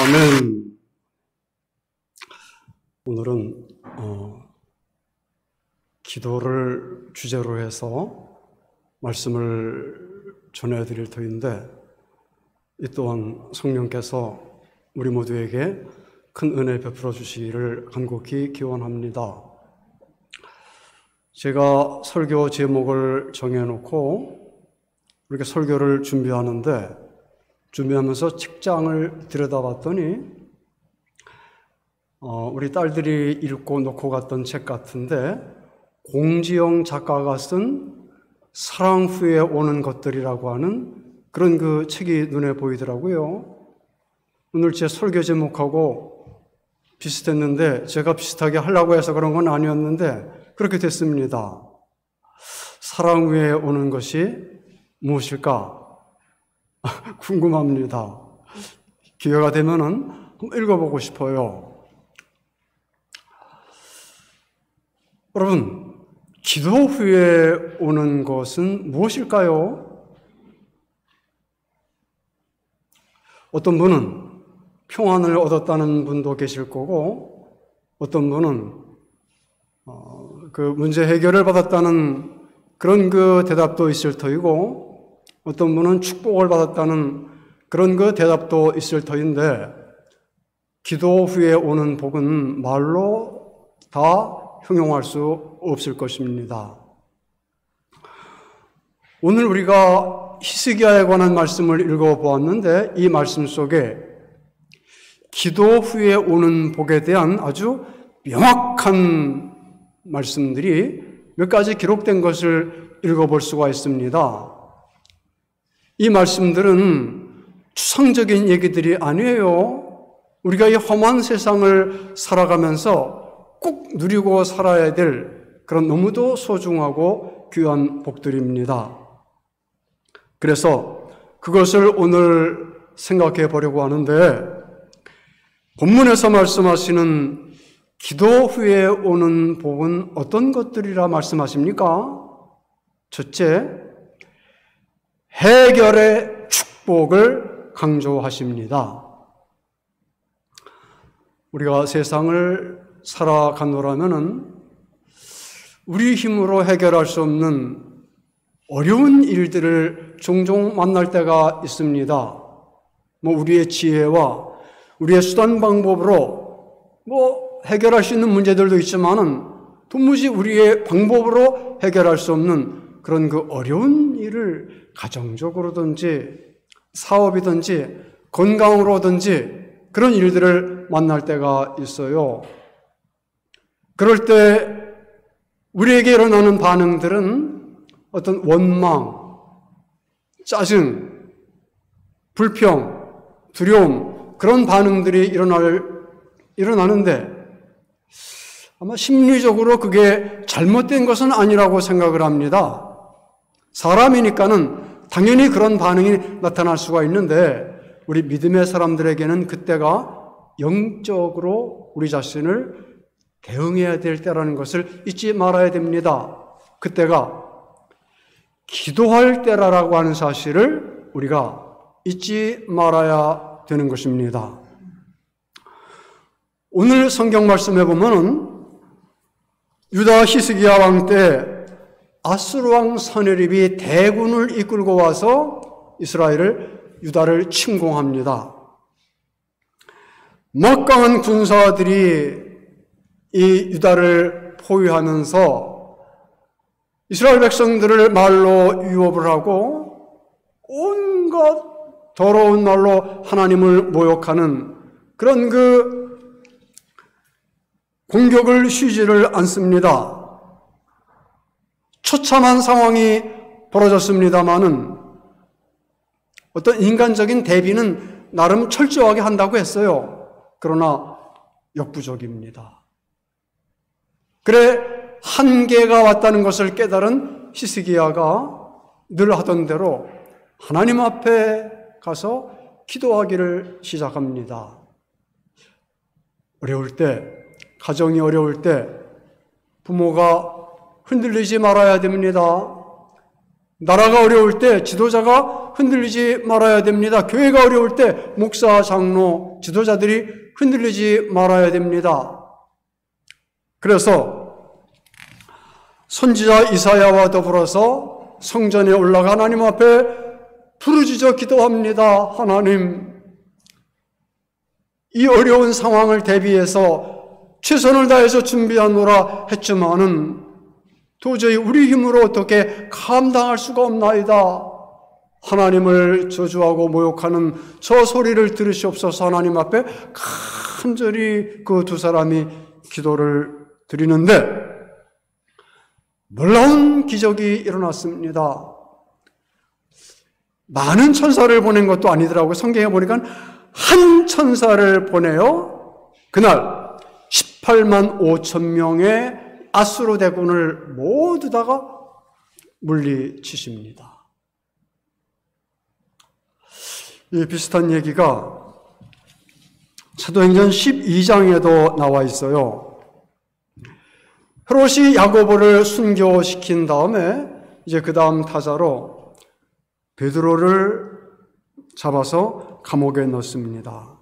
아멘. 오늘은 기도를 주제로 해서 말씀을 전해드릴 터인데, 이 또한 성령께서 우리 모두에게 큰 은혜 베풀어 주시기를 간곡히 기원합니다. 제가 설교 제목을 정해놓고 이렇게 설교를 준비하면서 책장을 들여다봤더니 우리 딸들이 읽고 놓고 갔던 책 같은데, 공지영 작가가 쓴 사랑 후에 오는 것들이라고 하는 그런 그 책이 눈에 보이더라고요. 오늘 제 설교 제목하고 비슷했는데, 제가 비슷하게 하려고 해서 그런 건 아니었는데 그렇게 됐습니다. 사랑 후에 오는 것이 무엇일까? 궁금합니다. 기회가 되면은 한번 읽어보고 싶어요. 여러분, 기도 후에 오는 것은 무엇일까요? 어떤 분은 평안을 얻었다는 분도 계실 거고, 어떤 분은 그 문제 해결을 받았다는 그런 그 대답도 있을 터이고, 어떤 분은 축복을 받았다는 그런 그 대답도 있을 터인데, 기도 후에 오는 복은 말로 다 형용할 수 없을 것입니다. 오늘 우리가 히스기야에 관한 말씀을 읽어보았는데, 이 말씀 속에 기도 후에 오는 복에 대한 아주 명확한 말씀들이 몇 가지 기록된 것을 읽어볼 수가 있습니다. 이 말씀들은 추상적인 얘기들이 아니에요. 우리가 이 험한 세상을 살아가면서 꼭 누리고 살아야 될 그런 너무도 소중하고 귀한 복들입니다. 그래서 그것을 오늘 생각해 보려고 하는데, 본문에서 말씀하시는 기도 후에 오는 복은 어떤 것들이라 말씀하십니까? 첫째, 해결의 축복을 강조하십니다. 우리가 세상을 살아가노라면은 우리 힘으로 해결할 수 없는 어려운 일들을 종종 만날 때가 있습니다. 우리의 지혜와 우리의 수단 방법으로 해결할 수 있는 문제들도 있지만은 도무지 우리의 방법으로 해결할 수 없는 그런 그 어려운 일을 가정적으로든지 사업이든지 건강으로든지 그런 일들을 만날 때가 있어요. 그럴 때 우리에게 일어나는 반응들은 어떤 원망, 짜증, 불평, 두려움, 그런 반응들이 일어나는데, 아마 심리적으로 그게 잘못된 것은 아니라고 생각을 합니다. 사람이니까는 당연히 그런 반응이 나타날 수가 있는데, 우리 믿음의 사람들에게는 그때가 영적으로 우리 자신을 대응해야 될 때라는 것을 잊지 말아야 됩니다. 그때가 기도할 때라고 하는 사실을 우리가 잊지 말아야 되는 것입니다. 오늘 성경 말씀에 보면은 유다 히스기야 왕 때 아수르 왕 서네립이 대군을 이끌고 와서 유다를 침공합니다. 막강한 군사들이 이 유다를 포위하면서 이스라엘 백성들을 말로 유업을 하고 온갖 더러운 말로 하나님을 모욕하는 그런 그 공격을 쉬지를 않습니다. 처참한 상황이 벌어졌습니다마는 어떤 인간적인 대비는 나름 철저하게 한다고 했어요. 그러나 역부족입니다. 그래, 한계가 왔다는 것을 깨달은 히스기야가 늘 하던 대로 하나님 앞에 가서 기도하기를 시작합니다. 어려울 때, 가정이 어려울 때 부모가 흔들리지 말아야 됩니다. 나라가 어려울 때 지도자가 흔들리지 말아야 됩니다. 교회가 어려울 때 목사, 장로, 지도자들이 흔들리지 말아야 됩니다. 그래서 선지자 이사야와 더불어서 성전에 올라가 하나님 앞에 부르짖어 기도합니다. 하나님, 이 어려운 상황을 대비해서 최선을 다해서 준비하노라 했지만은 도저히 우리 힘으로 어떻게 감당할 수가 없나이다. 하나님을 저주하고 모욕하는 저 소리를 들으시옵소서. 하나님 앞에 간절히 그 두 사람이 기도를 드리는데 놀라운 기적이 일어났습니다. 많은 천사를 보낸 것도 아니더라고요. 성경에 보니까 한 천사를 보내요. 그날 18만 5천 명의 아수르 대군을 모두 다가 물리치십니다. 이 비슷한 얘기가 사도행전 12장에도 나와 있어요. 헤롯이 야고보를 순교시킨 다음에 이제 그 다음 타자로 베드로를 잡아서 감옥에 넣습니다.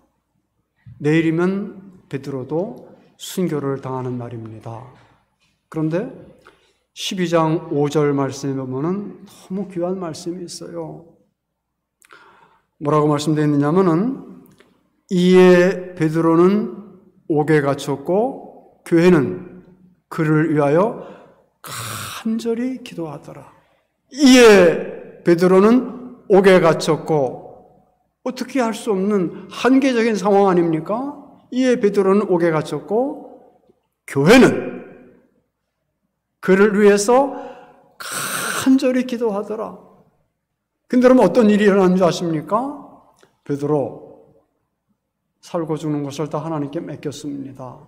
내일이면 베드로도 순교를 당하는 날입니다. 그런데 12장 5절 말씀에 보면은 너무 귀한 말씀이 있어요. 뭐라고 말씀되어 있느냐면은 이에 베드로는 옥에 갇혔고 교회는 그를 위하여 간절히 기도하더라. 이에 베드로는 옥에 갇혔고 어떻게 할 수 없는 한계적인 상황 아닙니까? 이에 베드로는 옥에 갇혔고 교회는 그를 위해서 간절히 기도하더라. 근데 그러면 어떤 일이 일어난 줄 아십니까? 베드로 살고 죽는 것을 다 하나님께 맡겼습니다.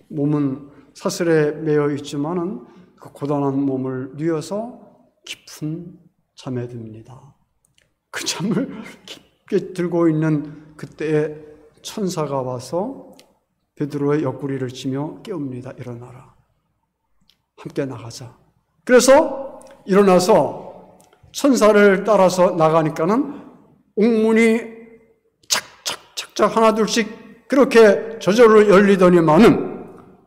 몸은 사슬에 매여 있지만은 그 고단한 몸을 뉘어서 깊은 잠에 듭니다. 그 잠을 깊게 들고 있는 그때에 천사가 와서 베드로의 옆구리를 치며 깨웁니다. 일어나라. 함께 나가자. 그래서 일어나서 천사를 따라서 나가니까는 옥문이 착착착착 하나둘씩 그렇게 저절로 열리더니만은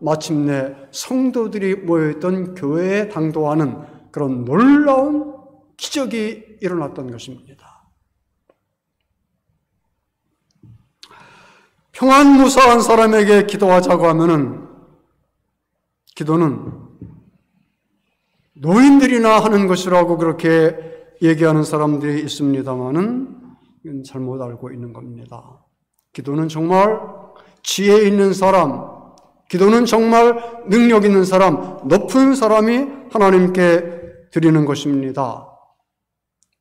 마침내 성도들이 모여있던 교회에 당도하는 그런 놀라운 기적이 일어났던 것입니다. 평안무사한 사람에게 기도하자고 하면은 기도는 노인들이나 하는 것이라고 그렇게 얘기하는 사람들이 있습니다만은 이건 잘못 알고 있는 겁니다. 기도는 정말 지혜 있는 사람, 기도는 정말 능력 있는 사람, 높은 사람이 하나님께 드리는 것입니다.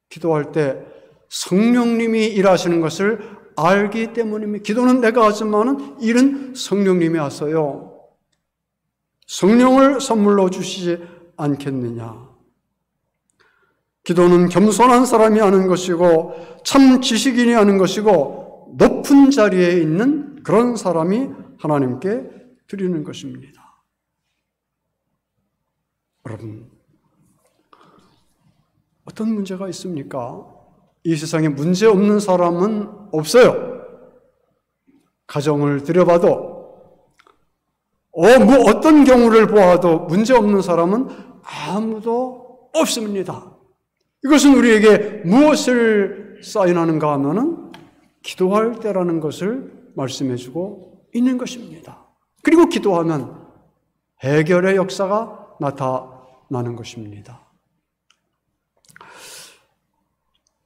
기도할 때 성령님이 일하시는 것을 알기 때문입니다. 기도는 내가 하지만은 일은 성령님이 하세요. 성령을 선물로 주시지 않겠느냐. 기도는 겸손한 사람이 하는 것이고 참 지식인이 하는 것이고 높은 자리에 있는 그런 사람이 하나님께 드리는 것입니다. 여러분, 어떤 문제가 있습니까? 이 세상에 문제 없는 사람은 없어요. 가정을 들여봐도 어떤 경우를 보아도 문제 없는 사람은 아무도 없습니다. 이것은 우리에게 무엇을 사인하는가 하면은 기도할 때라는 것을 말씀해주고 있는 것입니다. 그리고 기도하면 해결의 역사가 나타나는 것입니다.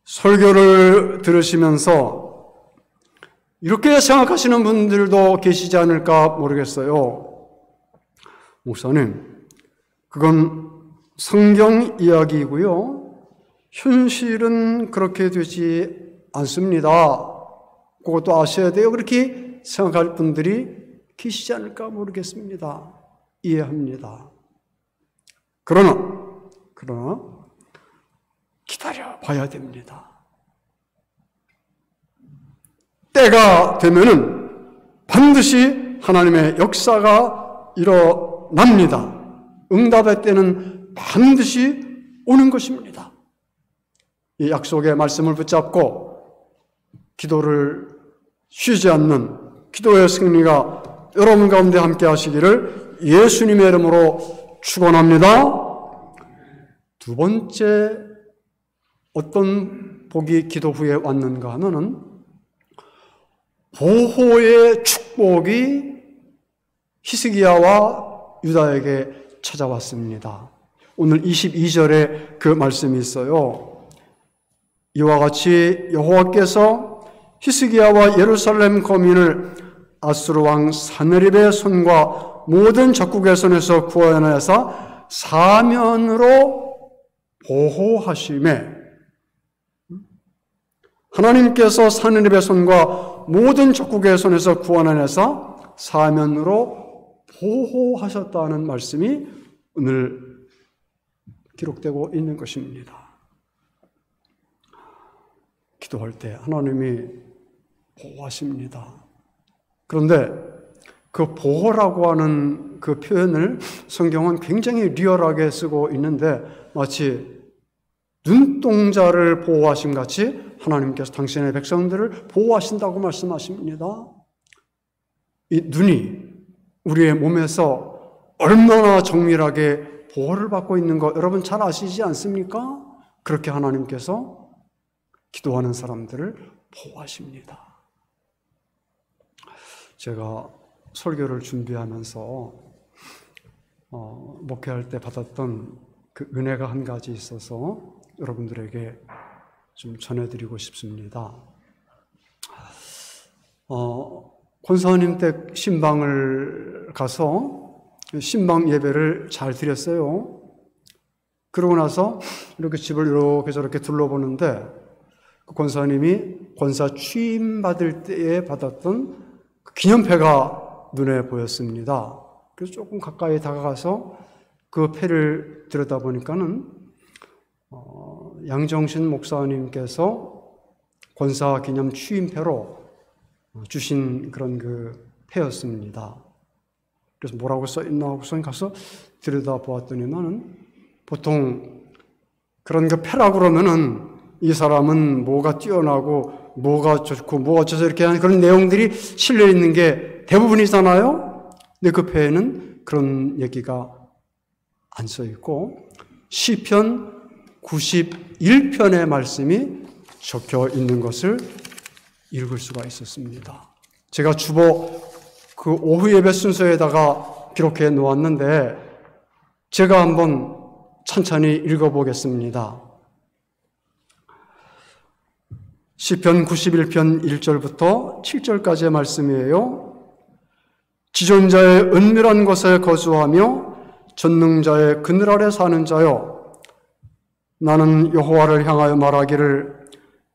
설교를 들으시면서 이렇게 생각하시는 분들도 계시지 않을까 모르겠어요. 목사님, 그건 성경 이야기이고요. 현실은 그렇게 되지 않습니다. 그것도 아셔야 돼요. 그렇게 생각할 분들이 계시지 않을까 모르겠습니다. 이해합니다. 그러나 기다려 봐야 됩니다. 때가 되면은 반드시 하나님의 역사가 일어납니다. 응답의 때는 반드시 오는 것입니다. 이 약속의 말씀을 붙잡고 기도를 쉬지 않는 기도의 승리가 여러분 가운데 함께 하시기를 예수님의 이름으로 축원합니다. 두 번째, 어떤 복이 기도 후에 왔는가 하면은 보호의 축복이 히스기야와 유다에게 찾아왔습니다. 오늘 22절에 그 말씀이 있어요. 이와 같이 여호와께서 히스기야와 예루살렘 거민을 아수르 왕 사느립의 손과 모든 적국의 손에서 구원하사 사면으로 보호하심에, 하나님께서 사느립의 손과 모든 적국의 손에서 구원하사 사면으로 보호하셨다는 말씀이 오늘 기록되고 있는 것입니다. 기도할 때 하나님이 보호하십니다. 그런데 그 보호라고 하는 그 표현을 성경은 굉장히 리얼하게 쓰고 있는데 마치 눈동자를 보호하심 같이 하나님께서 당신의 백성들을 보호하신다고 말씀하십니다. 이 눈이 우리의 몸에서 얼마나 정밀하게 보호를 받고 있는 거 여러분 잘 아시지 않습니까? 그렇게 하나님께서 기도하는 사람들을 보호하십니다. 제가 설교를 준비하면서 목회할 때 받았던 그 은혜가 한 가지 있어서 여러분들에게 좀 전해드리고 싶습니다. 권사님 댁 신방을 가서 신방 예배를 잘 드렸어요. 그러고 나서 이렇게 집을 이렇게 저렇게 둘러보는데 그 권사님이 권사 취임 받을 때에 받았던 그 기념패가 눈에 보였습니다. 그래서 조금 가까이 다가가서 그 패를 들여다보니까는 양정신 목사님께서 권사 기념 취임패로 주신 그런 그 패였습니다. 그래서 뭐라고 써있나 하고서 가서 들여다보았더니만은 보통 그런 그 패라고 그러면은 이 사람은 뭐가 뛰어나고 뭐가 좋고 뭐가 어쩌서 이렇게 하는 그런 내용들이 실려 있는 게 대부분이잖아요. 근데 그 패에는 그런 얘기가 안 써 있고 시편 91편의 말씀이 적혀 있는 것을 읽을 수가 있었습니다. 제가 주보 그 오후 예배 순서에다가 기록해 놓았는데 제가 한번 천천히 읽어보겠습니다. 시편 91편 1절부터 7절까지의 말씀이에요. 지존자의 은밀한 곳에 거주하며 전능자의 그늘 아래 사는 자여, 나는 여호와를 향하여 말하기를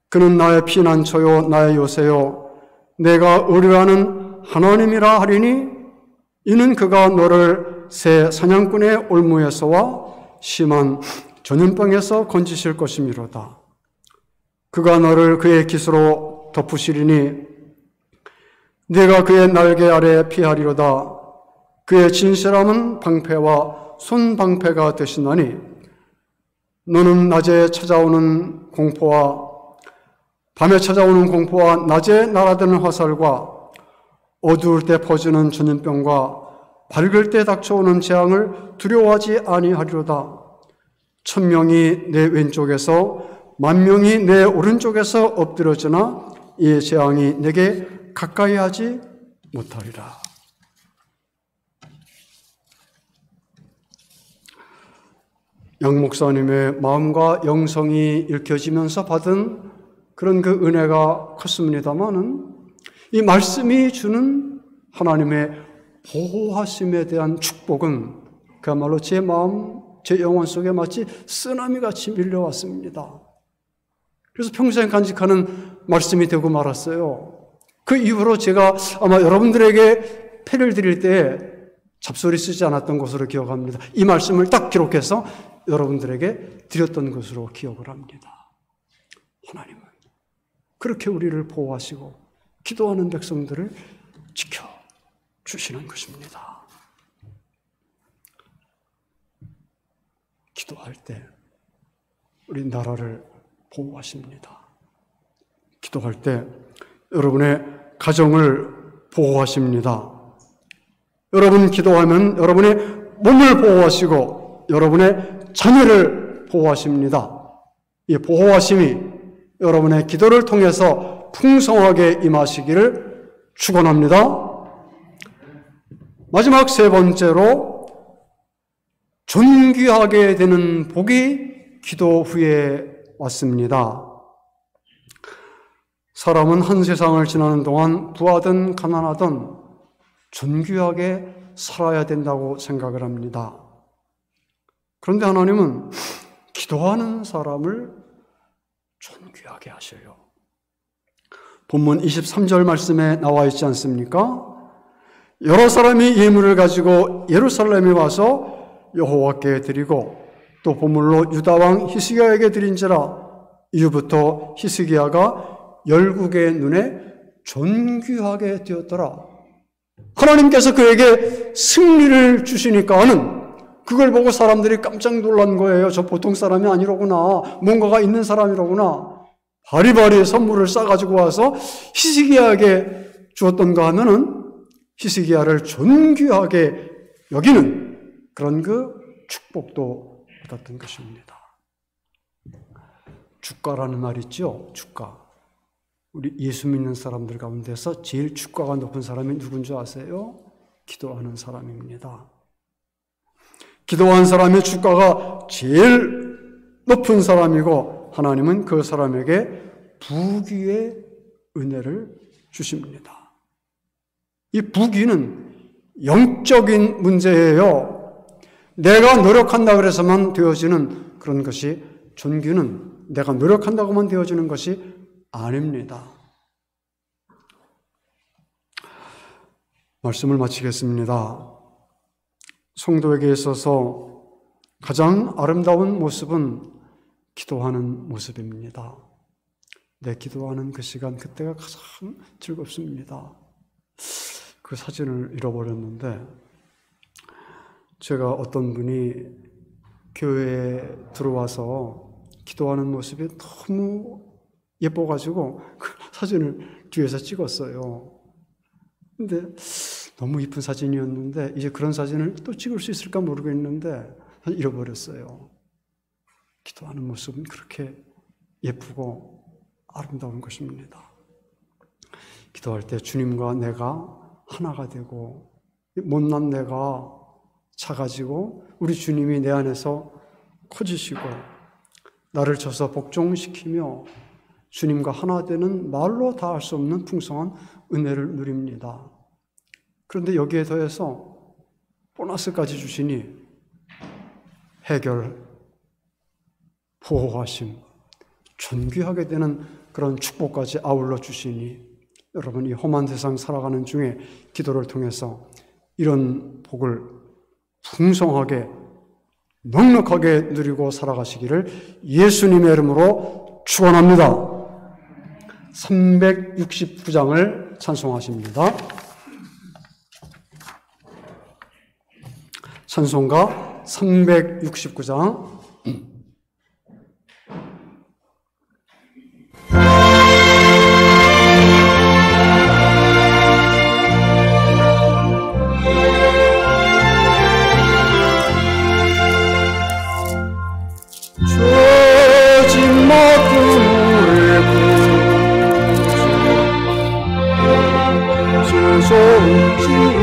그는 나의 피난처요 나의 요새요 내가 의뢰하는 하나님이라 하리니 이는 그가 너를 새 사냥꾼의 올무에서와 심한 전염병에서 건지실 것이미로다. 그가 너를 그의 깃으로 덮으시리니 네가 그의 날개 아래 피하리로다. 그의 진실함은 방패와 손방패가 되시나니 너는 낮에 찾아오는 공포와 밤에 찾아오는 공포와 낮에 날아드는 화살과 어두울 때 퍼지는 전염병과 밝을 때 닥쳐오는 재앙을 두려워하지 아니하리로다. 1000명이 내 왼쪽에서 10,000명이 내 오른쪽에서 엎드려지나 이 재앙이 내게 가까이 하지 못하리라. 양 목사님의 마음과 영성이 읽혀지면서 받은 그런 그 은혜가 컸습니다마는 이 말씀이 주는 하나님의 보호하심에 대한 축복은 그야말로 제 마음, 제 영혼 속에 마치 쓰나미같이 밀려왔습니다. 그래서 평생 간직하는 말씀이 되고 말았어요. 그 이후로 제가 아마 여러분들에게 패를 드릴 때 잡소리 쓰지 않았던 것으로 기억합니다. 이 말씀을 딱 기록해서 여러분들에게 드렸던 것으로 기억을 합니다. 하나님은 그렇게 우리를 보호하시고 기도하는 백성들을 지켜주시는 것입니다. 기도할 때 우리 나라를 보호하십니다. 기도할 때 여러분의 가정을 보호하십니다. 여러분 기도하면 여러분의 몸을 보호하시고 여러분의 자녀를 보호하십니다. 이 보호하심이 여러분의 기도를 통해서 풍성하게 임하시기를 축원합니다. 마지막 세 번째로 존귀하게 되는 복이 기도 후에 왔습니다. 사람은 한 세상을 지나는 동안 부하든 가난하든 존귀하게 살아야 된다고 생각을 합니다. 그런데 하나님은 기도하는 사람을 존귀하게 하셔요. 본문 23절 말씀에 나와 있지 않습니까? 여러 사람이 예물을 가지고 예루살렘에 와서 여호와께 드리고 또 보물로 유다왕 히스기야에게 드린지라 이후부터 히스기야가 열국의 눈에 존귀하게 되었더라. 하나님께서 그에게 승리를 주시니까는 그걸 보고 사람들이 깜짝 놀란 거예요. 저 보통 사람이 아니로구나. 뭔가가 있는 사람이로구나. 바리바리 선물을 싸가지고 와서 히스기야에게 주었던가 하면은 히스기야를 존귀하게 여기는 그런 그 축복도 받았던 것입니다. 주가라는 말 있죠? 주가. 우리 예수 믿는 사람들 가운데서 제일 주가가 높은 사람이 누군지 아세요? 기도하는 사람입니다. 기도한 사람의 주가가 제일 높은 사람이고 하나님은 그 사람에게 부귀의 은혜를 주십니다. 이 부귀는 영적인 문제예요. 내가 노력한다 그래서만 되어지는 그런 것이, 존귀는 내가 노력한다고만 되어지는 것이 아닙니다. 말씀을 마치겠습니다. 성도에게 있어서 가장 아름다운 모습은 기도하는 모습입니다. 내 기도하는 그 시간, 그때가 가장 즐겁습니다. 그 사진을 잃어버렸는데 제가 어떤 분이 교회에 들어와서 기도하는 모습이 너무 예뻐가지고 그 사진을 뒤에서 찍었어요. 근데 너무 이쁜 사진이었는데 이제 그런 사진을 또 찍을 수 있을까 모르겠는데 잃어버렸어요. 기도하는 모습은 그렇게 예쁘고 아름다운 것입니다. 기도할 때 주님과 내가 하나가 되고 못난 내가 작아지고 우리 주님이 내 안에서 커지시고 나를 쳐서 복종시키며 주님과 하나 되는 말로 다 할 수 없는 풍성한 은혜를 누립니다. 그런데 여기에 더해서 보너스까지 주시니 해결, 보호하심, 존귀하게 되는 그런 축복까지 아울러 주시니 여러분 이 험한 세상 살아가는 중에 기도를 통해서 이런 복을 풍성하게 넉넉하게 누리고 살아가시기를 예수님의 이름으로 축원합니다. 369장을 찬송하십니다. 찬송가 369장. 좋은